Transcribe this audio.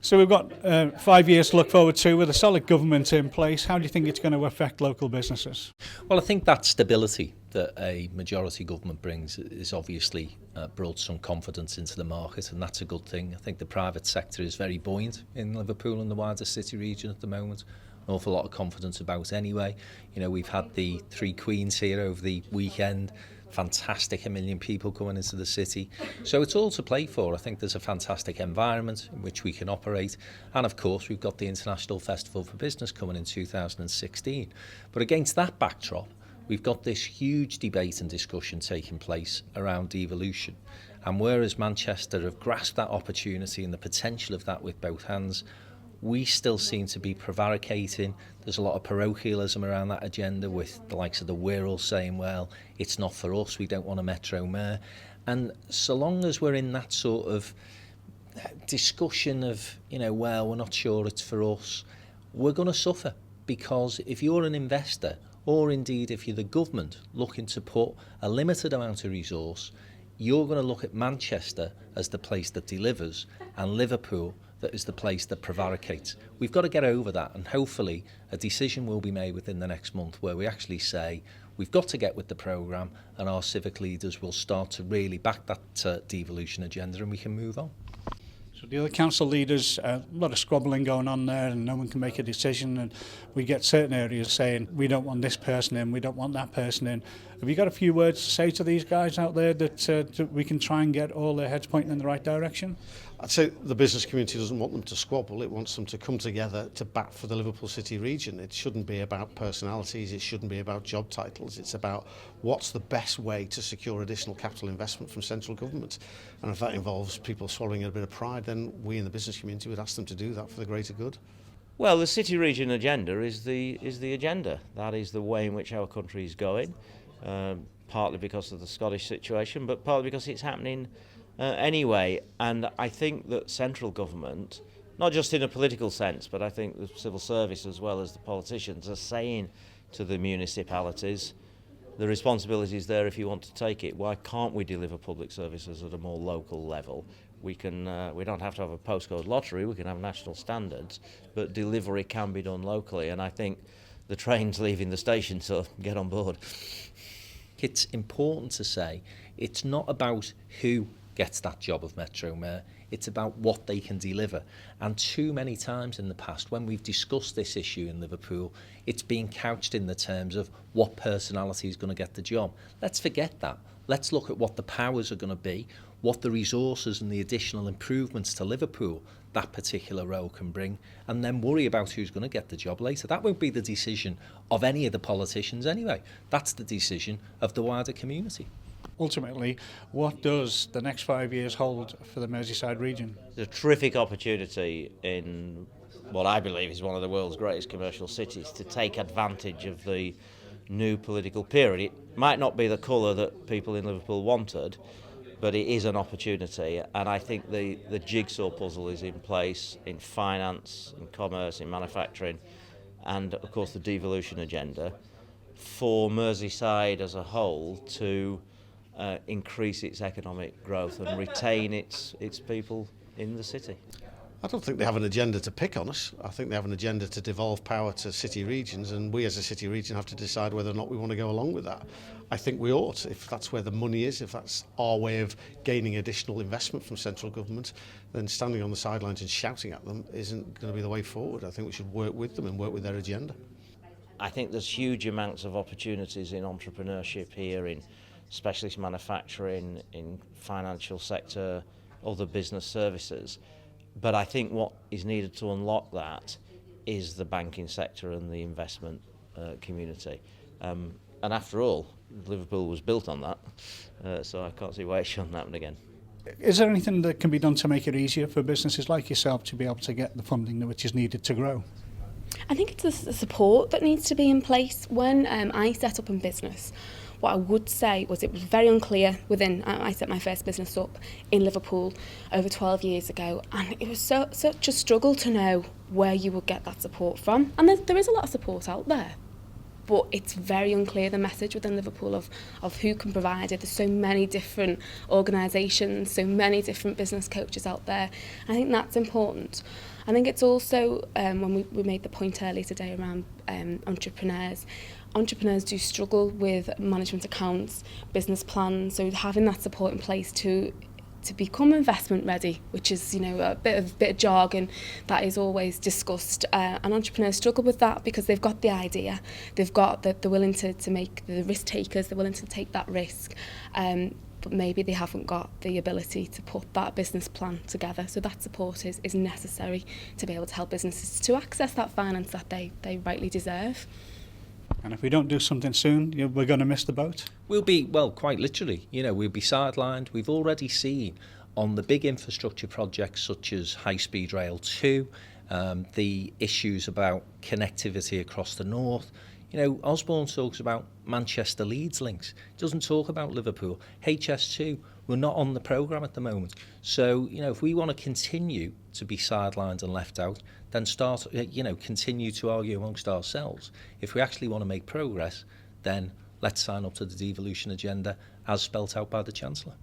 So we've got 5 years to look forward to with a solid government in place. How do you think it's going to affect local businesses? Well, I think that stability that a majority government brings is obviously brought some confidence into the market, and that's a good thing. I think the private sector is very buoyant in Liverpool and the wider city region at the moment. An awful lot of confidence about anyway. You know, we've had the three queens here over the weekend. Fantastic, 1 million people coming into the city. So it's all to play for. I think there's a fantastic environment in which we can operate. And of course, we've got the International Festival for Business coming in 2016. But against that backdrop, we've got this huge debate and discussion taking place around devolution. And whereas Manchester have grasped that opportunity and the potential of that with both hands, we still seem to be prevaricating. There's a lot of parochialism around that agenda, with the likes of the Wirral saying, well, it's not for us, we don't want a Metro Mayor. And so long as we're in that sort of discussion of, well, we're not sure it's for us, we're going to suffer. Because if you're an investor, or indeed if you're the government looking to put a limited amount of resource, you're going to look at Manchester as the place that delivers, and Liverpool that is the place that prevaricates. We've got to get over that, and hopefully a decision will be made within the next month where we actually say we've got to get with the programme, and our civic leaders will start to really back that devolution agenda, and we can move on. So the other council leaders, a lot of squabbling going on there, and no one can make a decision, and we get certain areas saying we don't want this person in, we don't want that person in. Have you got a few words to say to these guys out there that we can try and get all their heads pointing in the right direction? I'd say the business community doesn't want them to squabble, it wants them to come together to bat for the Liverpool City region. It shouldn't be about personalities, it shouldn't be about job titles, it's about what's the best way to secure additional capital investment from central government. And if that involves people swallowing a bit of pride, then we in the business community would ask them to do that for the greater good. Well, the city region agenda is the agenda. That is the way in which our country is going, partly because of the Scottish situation, but partly because it's happening anyway. And I think that central government, not just in a political sense, but I think the civil service as well as the politicians are saying to the municipalities, the responsibility is there if you want to take it. Why can't we deliver public services at a more local level? We don't have to have a postcode lottery, we can have national standards, but delivery can be done locally, and I think the train's leaving the station, so get on board. It's important to say it's not about who gets that job of Metro Mayor, it's about what they can deliver. And too many times in the past, when we've discussed this issue in Liverpool, it's been couched in the terms of what personality is going to get the job. Let's forget that. Let's look at what the powers are going to be, what the resources and the additional improvements to Liverpool that particular role can bring, and then worry about who's going to get the job later. That won't be the decision of any of the politicians anyway. That's the decision of the wider community. Ultimately, what does the next 5 years hold for the Merseyside region? It's a terrific opportunity in what I believe is one of the world's greatest commercial cities to take advantage of the new political period. It might not be the colour that people in Liverpool wanted, but it is an opportunity, and I think the jigsaw puzzle is in place in finance, in commerce, in manufacturing, and of course the devolution agenda for Merseyside as a whole to increase its economic growth and retain its people in the city. I don't think they have an agenda to pick on us. I think they have an agenda to devolve power to city regions, and we as a city region have to decide whether or not we want to go along with that. I think we ought, if that's where the money is, if that's our way of gaining additional investment from central government, then standing on the sidelines and shouting at them isn't going to be the way forward. I think we should work with them and work with their agenda. I think there's huge amounts of opportunities in entrepreneurship here, in specialist manufacturing, in financial sector, other business services. But I think what is needed to unlock that is the banking sector and the investment community. And after all, Liverpool was built on that, so I can't see why it shouldn't happen again. Is there anything that can be done to make it easier for businesses like yourself to be able to get the funding which is needed to grow? I think it's the support that needs to be in place. When I set up in business, what I would say was it was very unclear I set my first business up in Liverpool over 12 years ago, and it was such a struggle to know where you would get that support from. And there is a lot of support out there, but it's very unclear, the message within Liverpool of who can provide it. There's so many different organisations, so many different business coaches out there. I think that's important. I think it's also, when we made the point earlier today around entrepreneurs do struggle with management accounts, business plans, so having that support in place to become investment ready, which is, a bit of jargon that is always discussed, and entrepreneurs struggle with that because they've got the idea, they're willing to make the risk takers, they're willing to take that risk, but maybe they haven't got the ability to put that business plan together. So that support is necessary to be able to help businesses to access that finance that they rightly deserve. And if we don't do something soon, we're going to miss the boat. We'll be, well, quite literally, we'll be sidelined. We've already seen on the big infrastructure projects such as High Speed Rail 2, the issues about connectivity across the north. Osborne talks about Manchester Leeds links. It doesn't talk about Liverpool. HS2, we're not on the programme at the moment. So, if we want to continue to be sidelined and left out, then continue to argue amongst ourselves. If we actually want to make progress, then let's sign up to the devolution agenda as spelt out by the Chancellor.